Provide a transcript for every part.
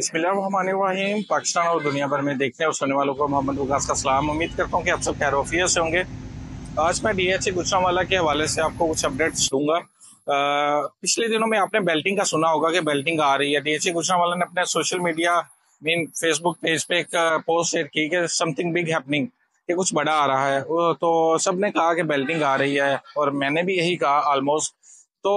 बिस्मिल्लाहिर्रहमानिर्रहीम। पाकिस्तान और दुनिया भर में देखने और सुनने वालों को मोहम्मद वकास का सलाम। उम्मीद करता हूँ कि आप सब खैर से होंगे। आज मैं डीएचए गुजरांवाला के हवाले से आपको कुछ अपडेट्स दूंगा। पिछले दिनों में आपने बेल्टिंग का सुना होगा कि बेल्टिंग आ रही है। डीएचए गुजरांवाला ने अपने social media mean Facebook page पे एक पोस्ट शेयर की कि समथिंग बिग हैपनिंग, कि कुछ बड़ा आ रहा है। तो सब ने कहा कि बेल्टिंग आ रही है और मैंने भी यही कहा ऑलमोस्ट। तो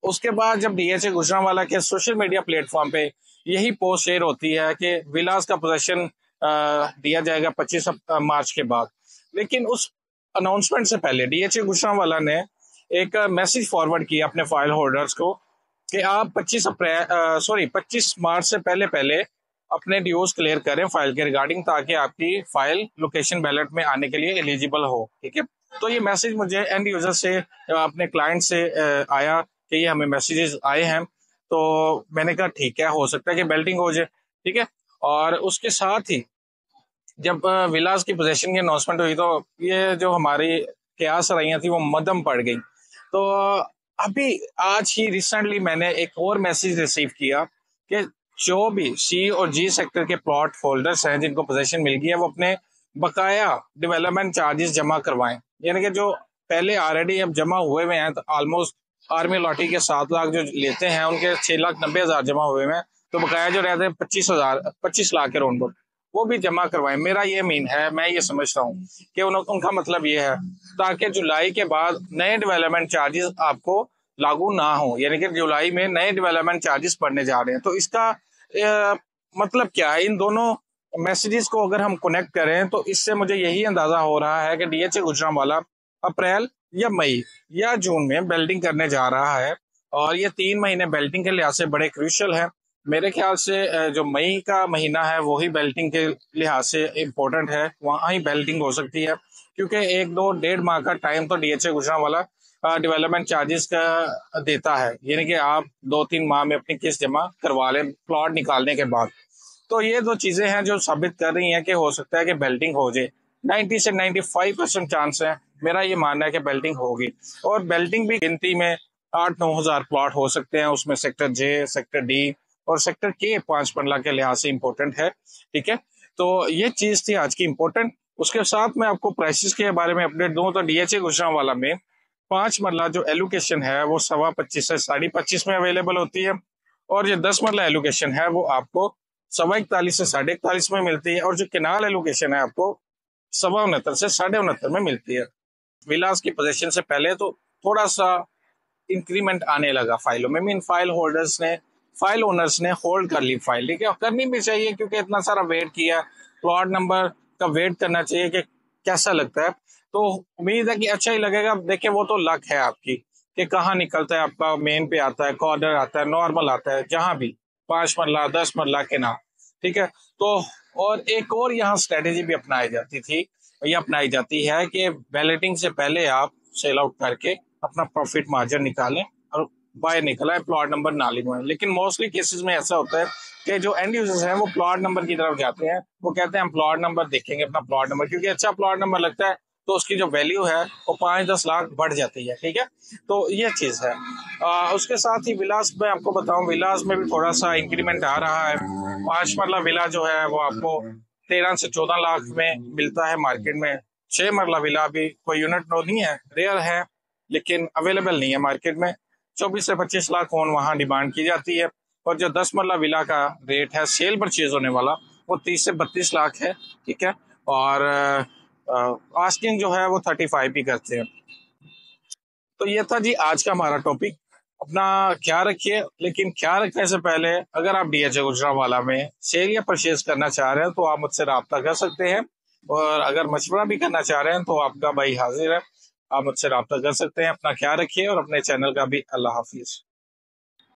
उसके बाद जब डीएचए गुजरांवाला के सोशल मीडिया प्लेटफॉर्म पे यही पोस्ट शेयर होती है कि विलास का पोजेशन दिया जाएगा 25 मार्च के बाद, लेकिन उस अनाउंसमेंट से पहले डीएचए गुजरांवाला ने एक मैसेज फॉरवर्ड किया अपने फाइल होल्डर्स को कि आप 25 मार्च से पहले पहले अपने ड्यूज क्लियर करें फाइल के रिगार्डिंग, ताकि आपकी फाइल लोकेशन बैलेट में आने के लिए एलिजिबल हो। ठीक है, तो ये मैसेज मुझे एंड यूजर से, अपने क्लाइंट से आया कि ये हमें मैसेजेस आए हैं। तो मैंने कहा ठीक है, हो सकता है कि बेल्टिंग हो जाए। ठीक है, और उसके साथ ही जब विलास की पोजीशन की अनाउंसमेंट हुई तो ये जो हमारी कयास रही थी वो मध्यम पड़ गई। तो अभी आज ही रिसेंटली मैंने एक और मैसेज रिसीव किया कि जो भी सी और जी सेक्टर के प्लॉट होल्डर्स हैं जिनको पोजीशन मिल गई है वो अपने बकाया डेवलपमेंट चार्जेस जमा करवाएं। यानी कि जो पहले ऑलरेडी अब जमा हुए हुए हैं, तो ऑलमोस्ट आर्मी लॉटी के 7 लाख जो लेते हैं उनके 6,90,000 जमा हुए हैं, तो बकाया जो रहते हैं 25 लाख के राउंड वो भी जमा करवाएं। मेरा ये मीन है, मैं ये समझता हूँ कि उनका मतलब ये है ताकि जुलाई के बाद नए डेवलपमेंट चार्जेस आपको लागू ना हो। यानी कि जुलाई में नए डेवलपमेंट चार्जेस बढ़ने जा रहे हैं। तो इसका मतलब क्या है, इन दोनों मैसेजेस को अगर हम कनेक्ट करें तो इससे मुझे यही अंदाजा हो रहा है कि डीएचए गुजरांवाला अप्रैल या मई या जून में बेल्टिंग करने जा रहा है। और ये 3 महीने बेल्टिंग के लिहाज से बड़े क्रूशियल है। मेरे ख्याल से जो मई का महीना है वही बेल्टिंग के लिहाज से इम्पोर्टेंट है, वहाँ ही बेल्टिंग हो सकती है, क्योंकि 1-2-1.5 माह का टाइम तो डीएचए गुजरांवाला डेवलपमेंट चार्जेस का देता है। यानी कि आप 2-3 माह में अपनी किस्त जमा करवा लें प्लॉट निकालने के बाद। तो ये 2 चीजें हैं जो साबित कर रही हैं कि हो सकता है कि बेल्टिंग हो जाए। 90 से 95% चांस है, मेरा ये मानना है कि बेल्टिंग होगी। और बेल्टिंग भी गिनती में 8-9 हजार प्लॉट हो सकते हैं, उसमें सेक्टर जे, सेक्टर डी और सेक्टर के 5 मरला के लिहाज से इम्पोर्टेंट है। ठीक है, तो ये चीज थी आज की इम्पोर्टेंट। उसके साथ मैं आपको प्राइसेस के बारे में अपडेट दूं तो डीएचए गुजरांवाला में 5 मरला जो एलोकेशन है वो 25.25 से 25.5 में अवेलेबल होती है, और जो 10 मरला एलोकेशन है वो आपको 41.25 से 41.5 में मिलती है, और जो केनाल एलोकेशन है आपको 69.25 से 69.5 में मिलती है। विलास की पोजीशन से पहले तो थोड़ा सा इंक्रीमेंट आने लगा फाइलों में, मीन फाइल ओनर्स ने होल्ड कर ली फाइल। ठीक है, करनी भी चाहिए क्योंकि इतना सारा वेट किया, प्लॉट नंबर का वेट करना चाहिए कि कैसा लगता है। तो उम्मीद है कि अच्छा ही लगेगा। देखिए, वो तो लक है आपकी कि कहाँ निकलता है आपका, मेन पे आता है, कॉर्नर आता है, नॉर्मल आता है, जहां भी 5 मरला 10 मरला के नाम। ठीक है, तो और एक और यहाँ स्ट्रेटेजी भी अपनाई जाती थी, ये अपनाई जाती है कि बैलेटिंग से पहले आप सेल आउट करके अपना प्रॉफिट मार्जिन निकालें और बाय निकला है, प्लॉट नंबर ना लिखवाएं। लेकिन मोस्टली केसेस में ऐसा होता है कि जो एंड यूजर्स हैं वो प्लॉट नंबर की तरफ जाते हैं, वो कहते हैं हम प्लॉट नंबर देखेंगे, अपना प्लॉट नंबर, क्योंकि अच्छा प्लॉट नंबर लगता है तो उसकी जो वैल्यू है वो 5-10 लाख बढ़ जाती है। ठीक है, तो ये चीज है। उसके साथ ही विलास में आपको बताऊं, विलास में भी थोड़ा सा इंक्रीमेंट आ रहा है। 5 मरला विला जो है वो आपको 13 से 14 लाख में मिलता है मार्केट में। 6 मरला विला अभी कोई यूनिट नहीं है, रेयर है, लेकिन अवेलेबल नहीं है मार्केट में। 24 से 25 लाख ओन वहां डिमांड की जाती है। और जो 10 मरला विला का रेट है सेल परचेज होने वाला वो 30 से 32 लाख है। ठीक है, और आस्किंग जो है वो 35 ही करते हैं। तो ये था जी आज का हमारा टॉपिक। अपना ख्याल रखिए, लेकिन ख्याल रखने से पहले अगर आप डीएचए गुजरांवाला में सेल या परचेज करना चाह रहे हैं तो आप मुझसे रब्ता कर सकते हैं, और अगर मशवरा भी करना चाह रहे हैं तो आपका भाई हाजिर है, आप मुझसे रब्ता कर सकते हैं। अपना ख्याल रखिए और अपने चैनल का भी। अल्लाह हाफिज।